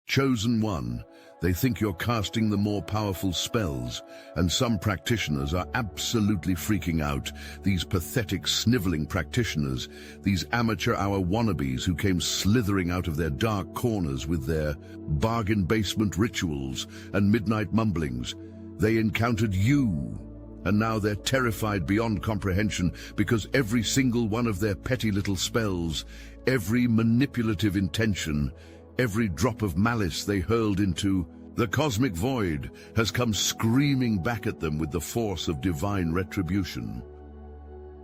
Chosen one, they think you're casting the more powerful spells, and some practitioners are absolutely freaking out. These pathetic, sniveling practitioners, these amateur hour wannabes who came slithering out of their dark corners with their bargain basement rituals and midnight mumblings. They encountered you, and now they're terrified beyond comprehension because every single one of their petty little spells, every manipulative intention, every drop of malice they hurled into the cosmic void has come screaming back at them with the force of divine retribution.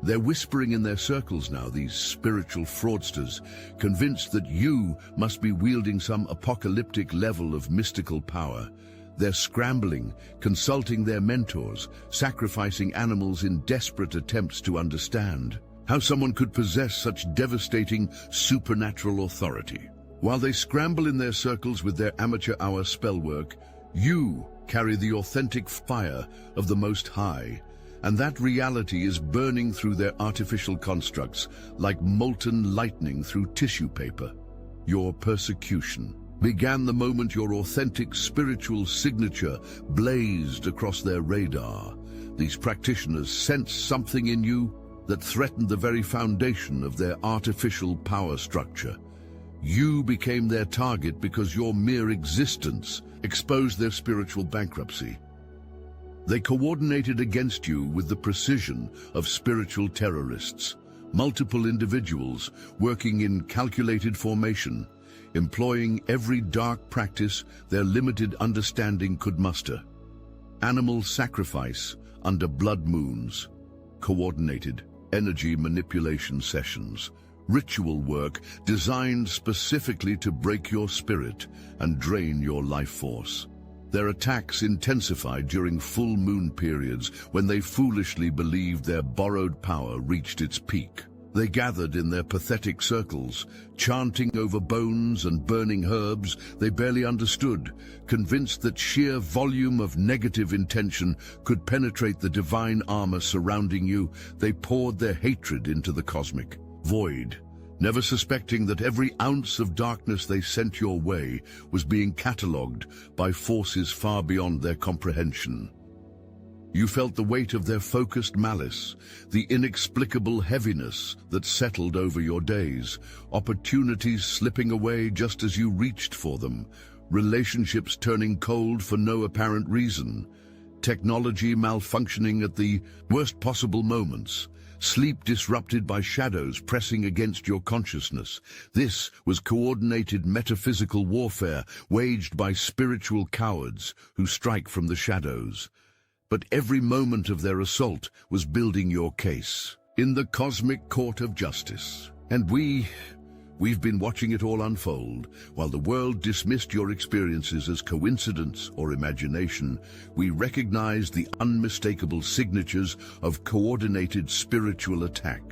They're whispering in their circles now, these spiritual fraudsters, convinced that you must be wielding some apocalyptic level of mystical power. They're scrambling, consulting their mentors, sacrificing animals in desperate attempts to understand how someone could possess such devastating supernatural authority. While they scramble in their circles with their amateur hour spellwork, you carry the authentic fire of the Most High, and that reality is burning through their artificial constructs like molten lightning through tissue paper. Your persecution began the moment your authentic spiritual signature blazed across their radar. These practitioners sensed something in you that threatened the very foundation of their artificial power structure. You became their target because your mere existence exposed their spiritual bankruptcy. They coordinated against you with the precision of spiritual terrorists, multiple individuals working in calculated formation, employing every dark practice their limited understanding could muster. Animal sacrifice under blood moons, coordinated energy manipulation sessions, ritual work designed specifically to break your spirit and drain your life force. Their attacks intensified during full moon periods when they foolishly believed their borrowed power reached its peak. They gathered in their pathetic circles, chanting over bones and burning herbs they barely understood, convinced that sheer volume of negative intention could penetrate the divine armor surrounding you. They poured their hatred into the cosmic void, never suspecting that every ounce of darkness they sent your way was being catalogued by forces far beyond their comprehension. You felt the weight of their focused malice, the inexplicable heaviness that settled over your days, opportunities slipping away just as you reached for them, relationships turning cold for no apparent reason, technology malfunctioning at the worst possible moments, sleep disrupted by shadows pressing against your consciousness. This was coordinated metaphysical warfare waged by spiritual cowards who strike from the shadows. But every moment of their assault was building your case in the cosmic court of justice. And we've been watching it all unfold. While the world dismissed your experiences as coincidence or imagination, we recognized the unmistakable signatures of coordinated spiritual attack.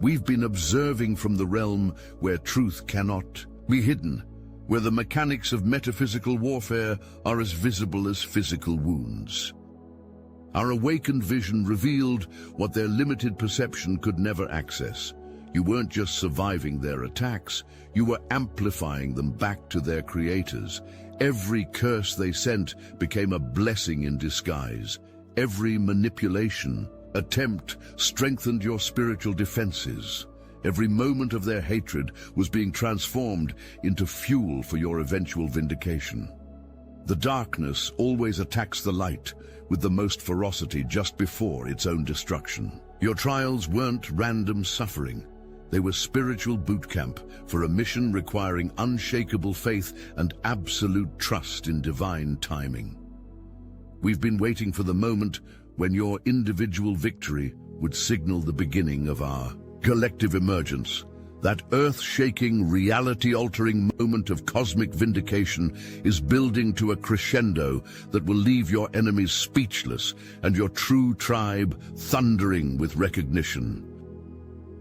We've been observing from the realm where truth cannot be hidden, where the mechanics of metaphysical warfare are as visible as physical wounds. Our awakened vision revealed what their limited perception could never access. You weren't just surviving their attacks, you were amplifying them back to their creators. Every curse they sent became a blessing in disguise. Every manipulation attempt strengthened your spiritual defenses. Every moment of their hatred was being transformed into fuel for your eventual vindication. The darkness always attacks the light with the most ferocity just before its own destruction. Your trials weren't random suffering. They were spiritual boot camp for a mission requiring unshakable faith and absolute trust in divine timing. We've been waiting for the moment when your individual victory would signal the beginning of our collective emergence. That earth-shaking, reality-altering moment of cosmic vindication is building to a crescendo that will leave your enemies speechless and your true tribe thundering with recognition.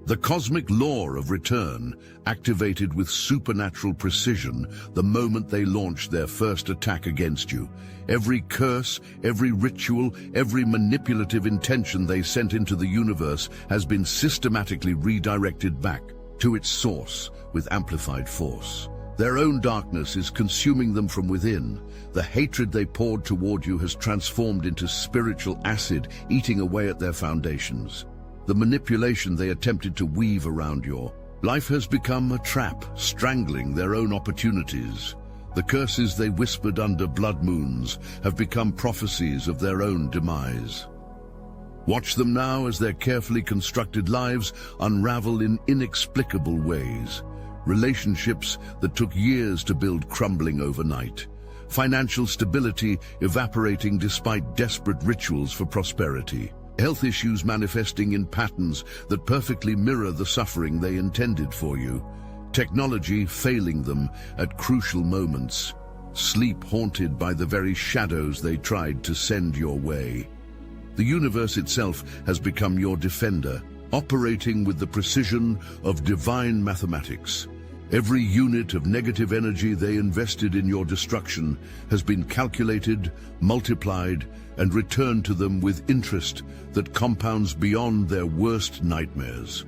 The cosmic law of return activated with supernatural precision the moment they launched their first attack against you. Every curse, every ritual, every manipulative intention they sent into the universe has been systematically redirected back to its source with amplified force. Their own darkness is consuming them from within. The hatred they poured toward you has transformed into spiritual acid, eating away at their foundations. The manipulation they attempted to weave around your life has become a trap, strangling their own opportunities. The curses they whispered under blood moons have become prophecies of their own demise. Watch them now as their carefully constructed lives unravel in inexplicable ways. Relationships that took years to build crumbling overnight. Financial stability evaporating despite desperate rituals for prosperity. Health issues manifesting in patterns that perfectly mirror the suffering they intended for you. Technology failing them at crucial moments. Sleep haunted by the very shadows they tried to send your way. The universe itself has become your defender, operating with the precision of divine mathematics. Every unit of negative energy they invested in your destruction has been calculated, multiplied, and returned to them with interest that compounds beyond their worst nightmares.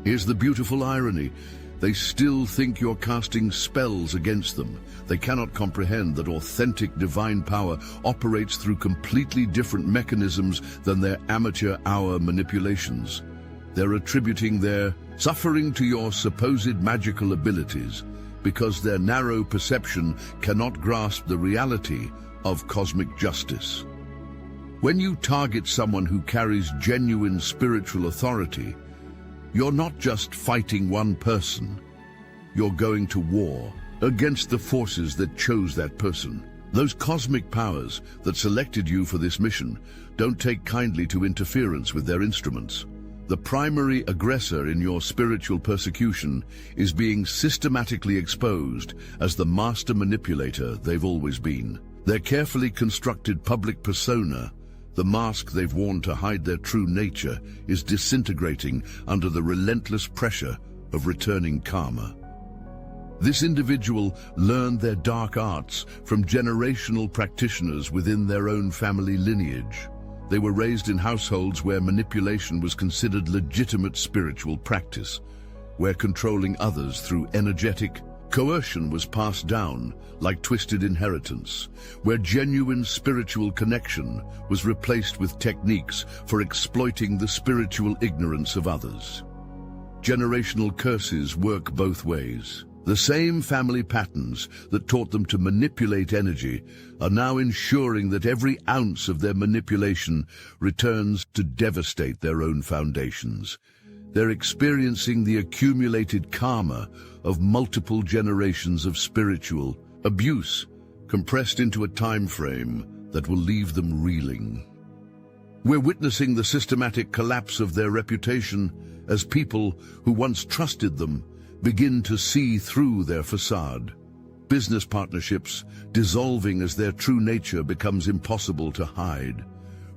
Here's the beautiful irony. They still think you're casting spells against them. They cannot comprehend that authentic divine power operates through completely different mechanisms than their amateur hour manipulations. They're attributing their suffering to your supposed magical abilities because their narrow perception cannot grasp the reality of cosmic justice. When you target someone who carries genuine spiritual authority, you're not just fighting one person. You're going to war against the forces that chose that person. Those cosmic powers that selected you for this mission don't take kindly to interference with their instruments. The primary aggressor in your spiritual persecution is being systematically exposed as the master manipulator they've always been. Their carefully constructed public persona, the mask they've worn to hide their true nature, is disintegrating under the relentless pressure of returning karma. This individual learned their dark arts from generational practitioners within their own family lineage. They were raised in households where manipulation was considered legitimate spiritual practice, where controlling others through energetic coercion was passed down like twisted inheritance, where genuine spiritual connection was replaced with techniques for exploiting the spiritual ignorance of others. Generational curses work both ways. The same family patterns that taught them to manipulate energy are now ensuring that every ounce of their manipulation returns to devastate their own foundations. They're experiencing the accumulated karma of multiple generations of spiritual abuse, compressed into a time frame that will leave them reeling. We're witnessing the systematic collapse of their reputation as people who once trusted them begin to see through their facade. Business partnerships dissolving as their true nature becomes impossible to hide.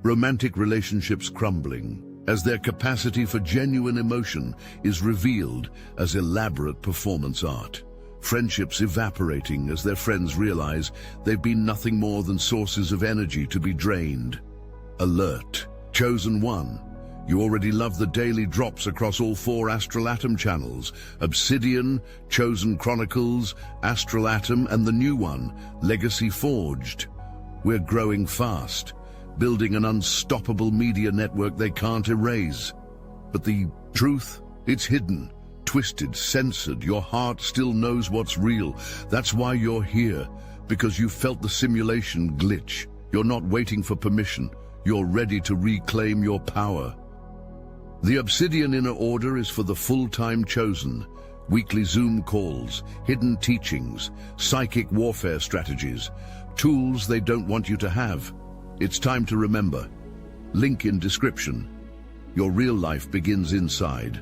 Romantic relationships crumbling as their capacity for genuine emotion is revealed as elaborate performance art. Friendships evaporating as their friends realize they've been nothing more than sources of energy to be drained. Alert. Chosen One. You already love the daily drops across all 4 Astral Atom channels: Obsidian, Chosen Chronicles, Astral Atom, and the new one, Legacy Forged. We're growing fast, building an unstoppable media network they can't erase. But the truth? It's hidden, twisted, censored. Your heart still knows what's real. That's why you're here, because you felt the simulation glitch. You're not waiting for permission. You're ready to reclaim your power. The Obsidian Inner Order is for the full-time chosen. Weekly Zoom calls, hidden teachings, psychic warfare strategies, tools they don't want you to have. It's time to remember. Link in description. Your real life begins inside.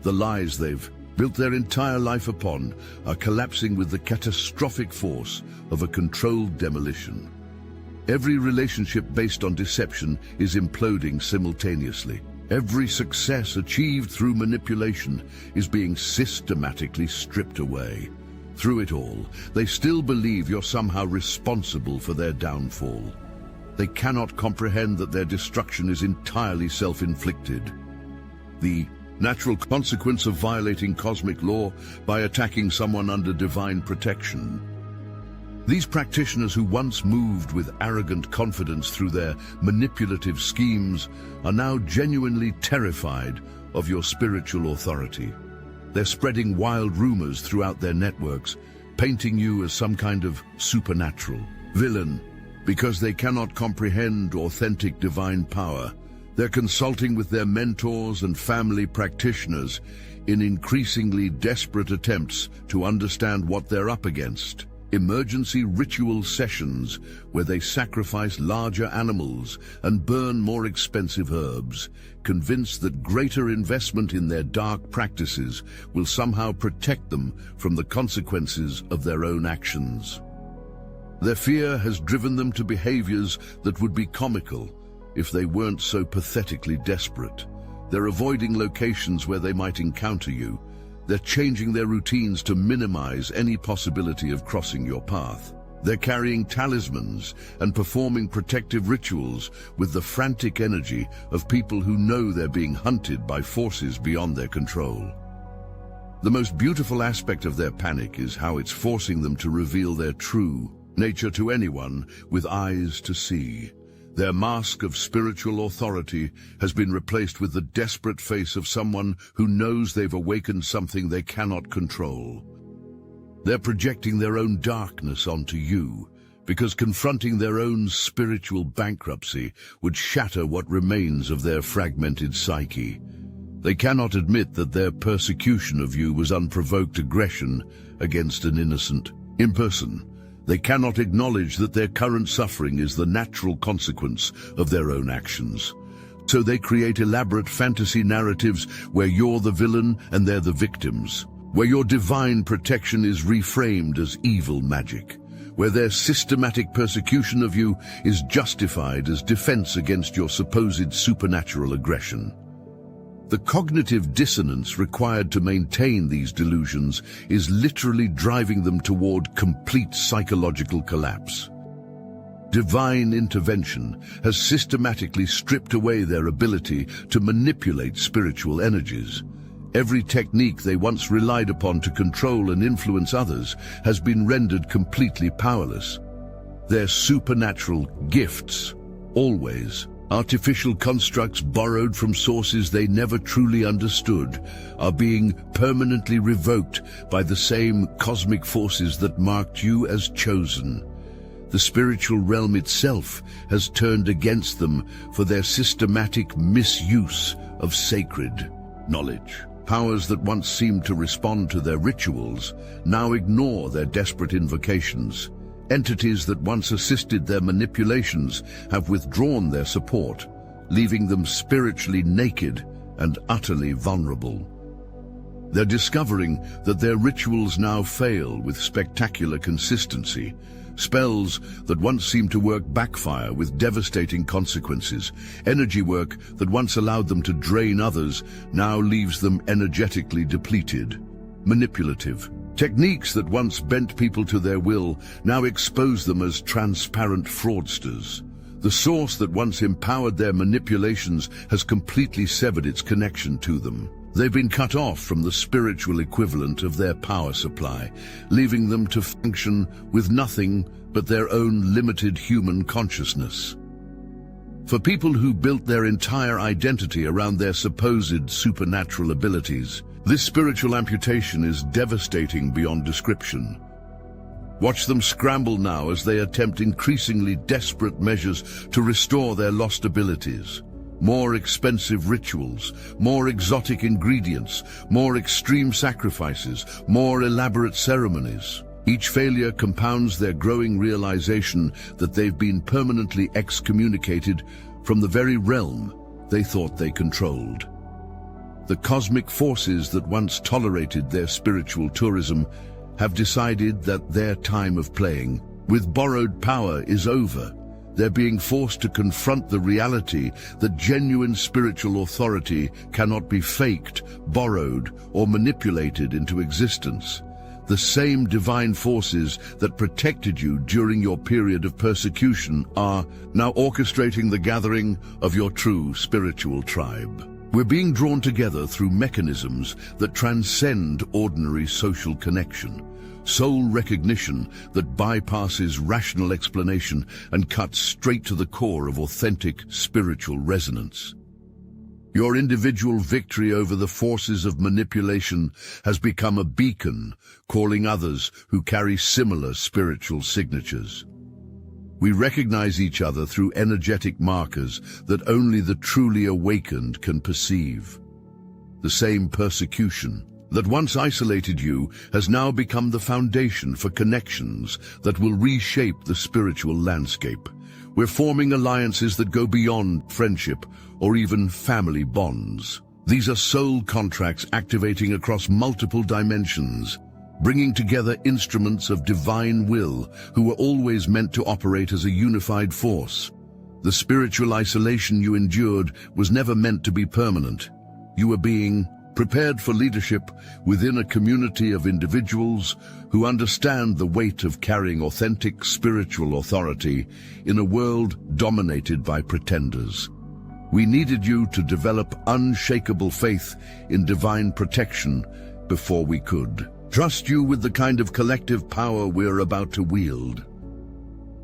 The lies they've built their entire life upon are collapsing with the catastrophic force of a controlled demolition. Every relationship based on deception is imploding simultaneously. Every success achieved through manipulation is being systematically stripped away. Through it all, they still believe you're somehow responsible for their downfall. They cannot comprehend that their destruction is entirely self-inflicted. The natural consequence of violating cosmic law by attacking someone under divine protection. These practitioners who once moved with arrogant confidence through their manipulative schemes are now genuinely terrified of your spiritual authority. They're spreading wild rumors throughout their networks, painting you as some kind of supernatural villain. Because they cannot comprehend authentic divine power, they're consulting with their mentors and family practitioners in increasingly desperate attempts to understand what they're up against. Emergency ritual sessions where they sacrifice larger animals and burn more expensive herbs, convinced that greater investment in their dark practices will somehow protect them from the consequences of their own actions. Their fear has driven them to behaviors that would be comical if they weren't so pathetically desperate. They're avoiding locations where they might encounter you. They're changing their routines to minimize any possibility of crossing your path. They're carrying talismans and performing protective rituals with the frantic energy of people who know they're being hunted by forces beyond their control. The most beautiful aspect of their panic is how it's forcing them to reveal their true nature to anyone with eyes to see. Their mask of spiritual authority has been replaced with the desperate face of someone who knows they've awakened something they cannot control. They're projecting their own darkness onto you, because confronting their own spiritual bankruptcy would shatter what remains of their fragmented psyche. They cannot admit that their persecution of you was unprovoked aggression against an innocent person. They cannot acknowledge that their current suffering is the natural consequence of their own actions. So they create elaborate fantasy narratives where you're the villain and they're the victims, where your divine protection is reframed as evil magic, where their systematic persecution of you is justified as defense against your supposed supernatural aggression. The cognitive dissonance required to maintain these delusions is literally driving them toward complete psychological collapse. Divine intervention has systematically stripped away their ability to manipulate spiritual energies. Every technique they once relied upon to control and influence others has been rendered completely powerless. Their supernatural gifts, always artificial constructs borrowed from sources they never truly understood, are being permanently revoked by the same cosmic forces that marked you as chosen. The spiritual realm itself has turned against them for their systematic misuse of sacred knowledge. Powers that once seemed to respond to their rituals now ignore their desperate invocations. Entities that once assisted their manipulations have withdrawn their support, leaving them spiritually naked and utterly vulnerable. They're discovering that their rituals now fail with spectacular consistency. Spells that once seemed to work backfire with devastating consequences. Energy work that once allowed them to drain others now leaves them energetically depleted. Manipulative techniques that once bent people to their will now expose them as transparent fraudsters. The source that once empowered their manipulations has completely severed its connection to them. They've been cut off from the spiritual equivalent of their power supply, leaving them to function with nothing but their own limited human consciousness. For people who built their entire identity around their supposed supernatural abilities, this spiritual amputation is devastating beyond description. Watch them scramble now as they attempt increasingly desperate measures to restore their lost abilities. More expensive rituals, more exotic ingredients, more extreme sacrifices, more elaborate ceremonies. Each failure compounds their growing realization that they've been permanently excommunicated from the very realm they thought they controlled. The cosmic forces that once tolerated their spiritual tourism have decided that their time of playing with borrowed power is over. They're being forced to confront the reality that genuine spiritual authority cannot be faked, borrowed, or manipulated into existence. The same divine forces that protected you during your period of persecution are now orchestrating the gathering of your true spiritual tribe. We're being drawn together through mechanisms that transcend ordinary social connection. Soul recognition that bypasses rational explanation and cuts straight to the core of authentic spiritual resonance. Your individual victory over the forces of manipulation has become a beacon, calling others who carry similar spiritual signatures. We recognize each other through energetic markers that only the truly awakened can perceive. The same persecution that once isolated you has now become the foundation for connections that will reshape the spiritual landscape. We're forming alliances that go beyond friendship or even family bonds. These are soul contracts activating across multiple dimensions, bringing together instruments of divine will who were always meant to operate as a unified force. The spiritual isolation you endured was never meant to be permanent. You were being prepared for leadership within a community of individuals who understand the weight of carrying authentic spiritual authority in a world dominated by pretenders. We needed you to develop unshakable faith in divine protection before we could trust you with the kind of collective power we're about to wield.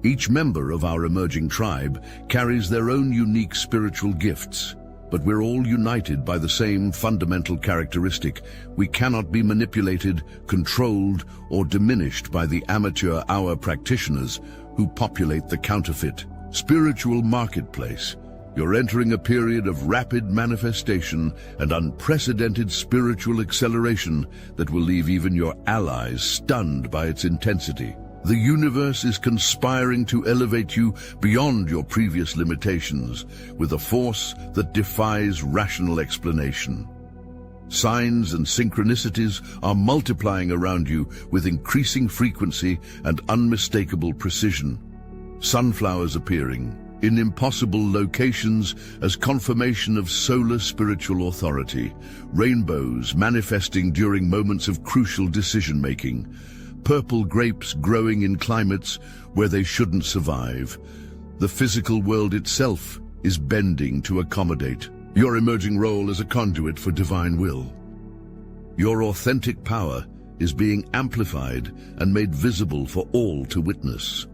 Each member of our emerging tribe carries their own unique spiritual gifts, but we're all united by the same fundamental characteristic. We cannot be manipulated, controlled, or diminished by the amateur hour practitioners who populate the counterfeit spiritual marketplace. You're entering a period of rapid manifestation and unprecedented spiritual acceleration that will leave even your allies stunned by its intensity. The universe is conspiring to elevate you beyond your previous limitations with a force that defies rational explanation. Signs and synchronicities are multiplying around you with increasing frequency and unmistakable precision. Sunflowers appearing in impossible locations as confirmation of solar spiritual authority, rainbows manifesting during moments of crucial decision-making, purple grapes growing in climates where they shouldn't survive. The physical world itself is bending to accommodate your emerging role as a conduit for divine will. Your authentic power is being amplified and made visible for all to witness.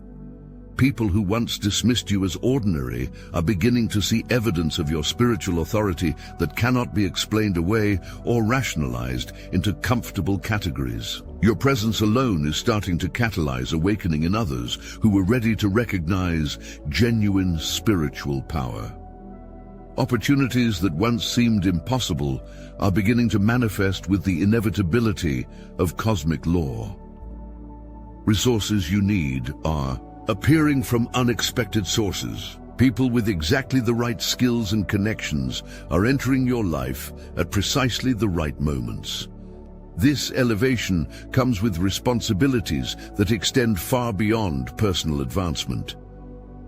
People who once dismissed you as ordinary are beginning to see evidence of your spiritual authority that cannot be explained away or rationalized into comfortable categories. Your presence alone is starting to catalyze awakening in others who were ready to recognize genuine spiritual power. Opportunities that once seemed impossible are beginning to manifest with the inevitability of cosmic law. Resources you need are appearing from unexpected sources. People with exactly the right skills and connections are entering your life at precisely the right moments. This elevation comes with responsibilities that extend far beyond personal advancement.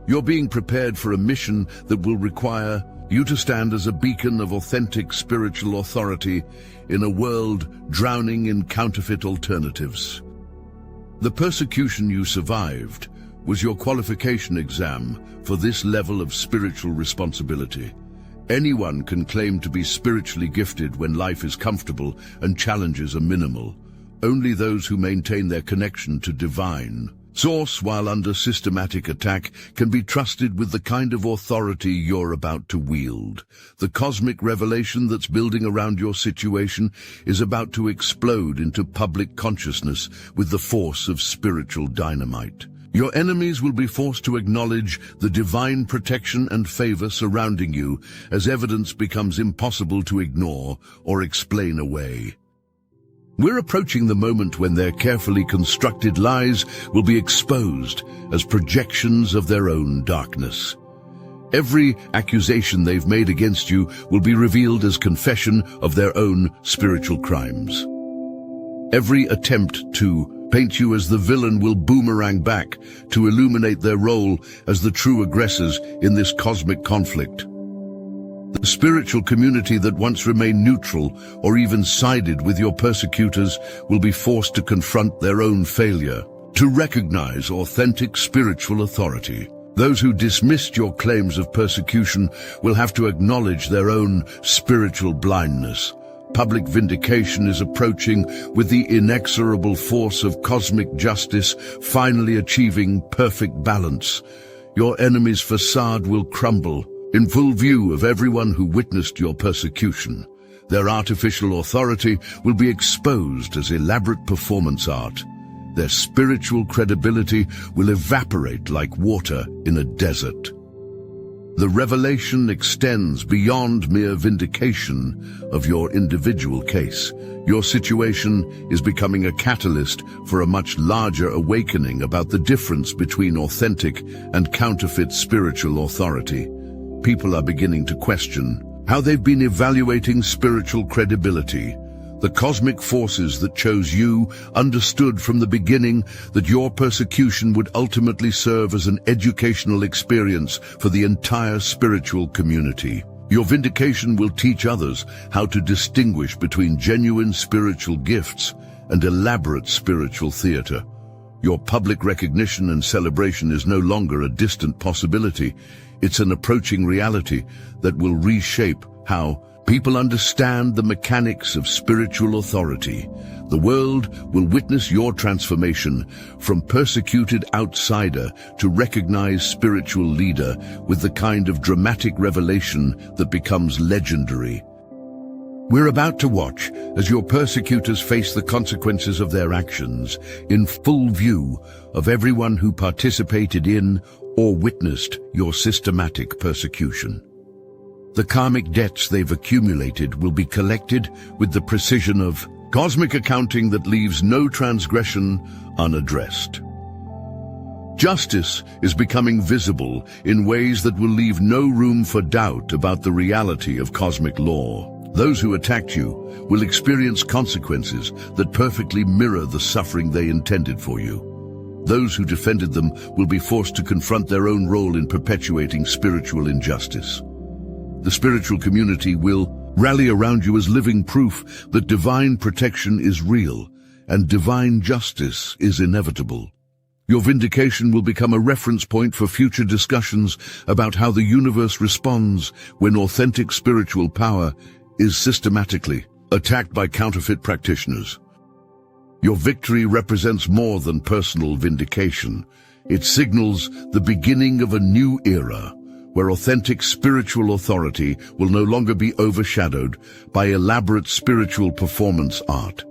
You're being prepared for a mission that will require you to stand as a beacon of authentic spiritual authority in a world drowning in counterfeit alternatives. The persecution you survived was your qualification exam for this level of spiritual responsibility. Anyone can claim to be spiritually gifted when life is comfortable and challenges are minimal. Only those who maintain their connection to divine source while under systematic attack can be trusted with the kind of authority you're about to wield. The cosmic revelation that's building around your situation is about to explode into public consciousness with the force of spiritual dynamite. Your enemies will be forced to acknowledge the divine protection and favor surrounding you as evidence becomes impossible to ignore or explain away. We're approaching the moment when their carefully constructed lies will be exposed as projections of their own darkness. Every accusation they've made against you will be revealed as confession of their own spiritual crimes. Every attempt to paint you as the villain will boomerang back to illuminate their role as the true aggressors in this cosmic conflict. The spiritual community that once remained neutral or even sided with your persecutors will be forced to confront their own failure to recognize authentic spiritual authority. Those who dismissed your claims of persecution will have to acknowledge their own spiritual blindness. Public vindication is approaching with the inexorable force of cosmic justice finally achieving perfect balance. Your enemy's facade will crumble in full view of everyone who witnessed your persecution. Their artificial authority will be exposed as elaborate performance art. Their spiritual credibility will evaporate like water in a desert. The revelation extends beyond mere vindication of your individual case. Your situation is becoming a catalyst for a much larger awakening about the difference between authentic and counterfeit spiritual authority. People are beginning to question how they've been evaluating spiritual credibility. The cosmic forces that chose you understood from the beginning that your persecution would ultimately serve as an educational experience for the entire spiritual community. Your vindication will teach others how to distinguish between genuine spiritual gifts and elaborate spiritual theater. Your public recognition and celebration is no longer a distant possibility. It's an approaching reality that will reshape how people understand the mechanics of spiritual authority. The world will witness your transformation from persecuted outsider to recognized spiritual leader with the kind of dramatic revelation that becomes legendary. We're about to watch as your persecutors face the consequences of their actions in full view of everyone who participated in or witnessed your systematic persecution. The karmic debts they've accumulated will be collected with the precision of cosmic accounting that leaves no transgression unaddressed. Justice is becoming visible in ways that will leave no room for doubt about the reality of cosmic law. Those who attacked you will experience consequences that perfectly mirror the suffering they intended for you. Those who defended them will be forced to confront their own role in perpetuating spiritual injustice. The spiritual community will rally around you as living proof that divine protection is real and divine justice is inevitable. Your vindication will become a reference point for future discussions about how the universe responds when authentic spiritual power is systematically attacked by counterfeit practitioners. Your victory represents more than personal vindication. It signals the beginning of a new era, where authentic spiritual authority will no longer be overshadowed by elaborate spiritual performance art.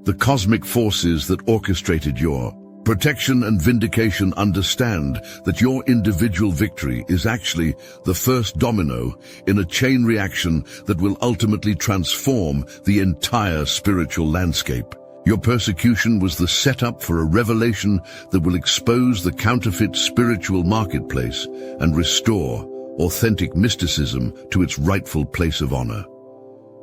The cosmic forces that orchestrated your protection and vindication understand that your individual victory is actually the first domino in a chain reaction that will ultimately transform the entire spiritual landscape. Your persecution was the setup for a revelation that will expose the counterfeit spiritual marketplace and restore authentic mysticism to its rightful place of honor.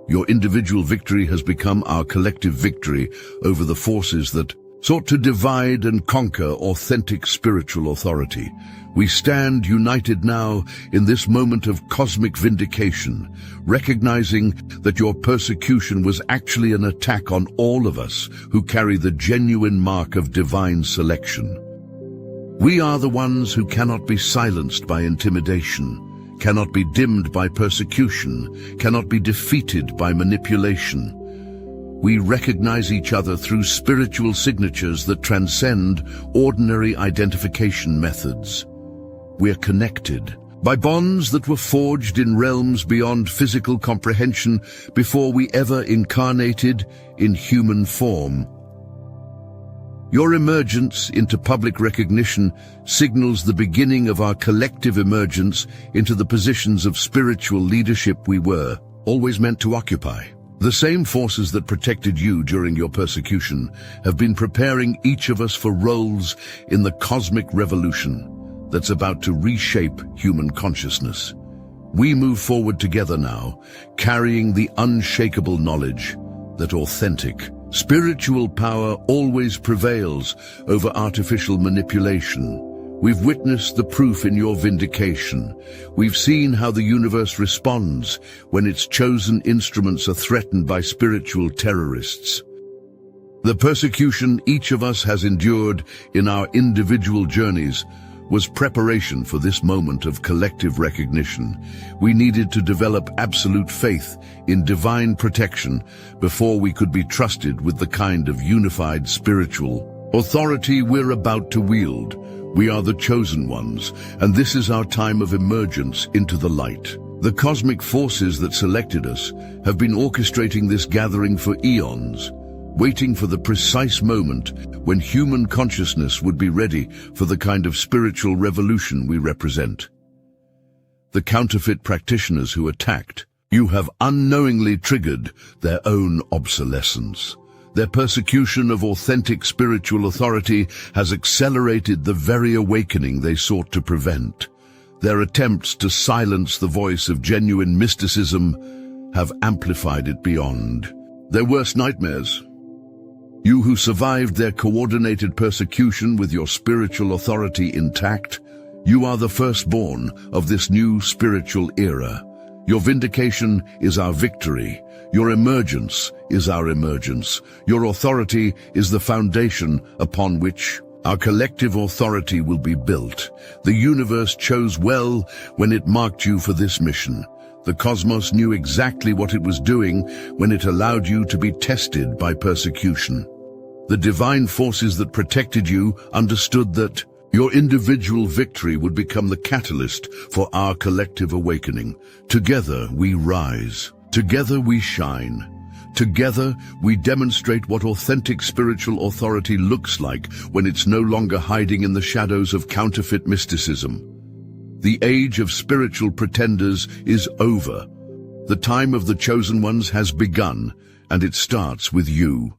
Your individual victory has become our collective victory over the forces that sought to divide and conquer authentic spiritual authority. We stand united now in this moment of cosmic vindication, recognizing that your persecution was actually an attack on all of us who carry the genuine mark of divine selection. We are the ones who cannot be silenced by intimidation, cannot be dimmed by persecution, cannot be defeated by manipulation. We recognize each other through spiritual signatures that transcend ordinary identification methods. We are connected by bonds that were forged in realms beyond physical comprehension before we ever incarnated in human form. Your emergence into public recognition signals the beginning of our collective emergence into the positions of spiritual leadership we were always meant to occupy. The same forces that protected you during your persecution have been preparing each of us for roles in the cosmic revolution that's about to reshape human consciousness. We move forward together now, carrying the unshakable knowledge that authentic, spiritual power always prevails over artificial manipulation. We've witnessed the proof in your vindication. We've seen how the universe responds when its chosen instruments are threatened by spiritual terrorists. The persecution each of us has endured in our individual journeys was preparation for this moment of collective recognition. We needed to develop absolute faith in divine protection before we could be trusted with the kind of unified spiritual authority we're about to wield. We are the chosen ones, and this is our time of emergence into the light. The cosmic forces that selected us have been orchestrating this gathering for eons, waiting for the precise moment when human consciousness would be ready for the kind of spiritual revolution we represent. The counterfeit practitioners who attacked you have unknowingly triggered their own obsolescence. Their persecution of authentic spiritual authority has accelerated the very awakening they sought to prevent. Their attempts to silence the voice of genuine mysticism have amplified it beyond their worst nightmares. You who survived their coordinated persecution with your spiritual authority intact, you are the firstborn of this new spiritual era. Your vindication is our victory. Your emergence is our emergence. Your authority is the foundation upon which our collective authority will be built. The universe chose well when it marked you for this mission. The cosmos knew exactly what it was doing when it allowed you to be tested by persecution. The divine forces that protected you understood that your individual victory would become the catalyst for our collective awakening. Together we rise. Together we shine. Together we demonstrate what authentic spiritual authority looks like when it's no longer hiding in the shadows of counterfeit mysticism. The age of spiritual pretenders is over. The time of the chosen ones has begun, and it starts with you.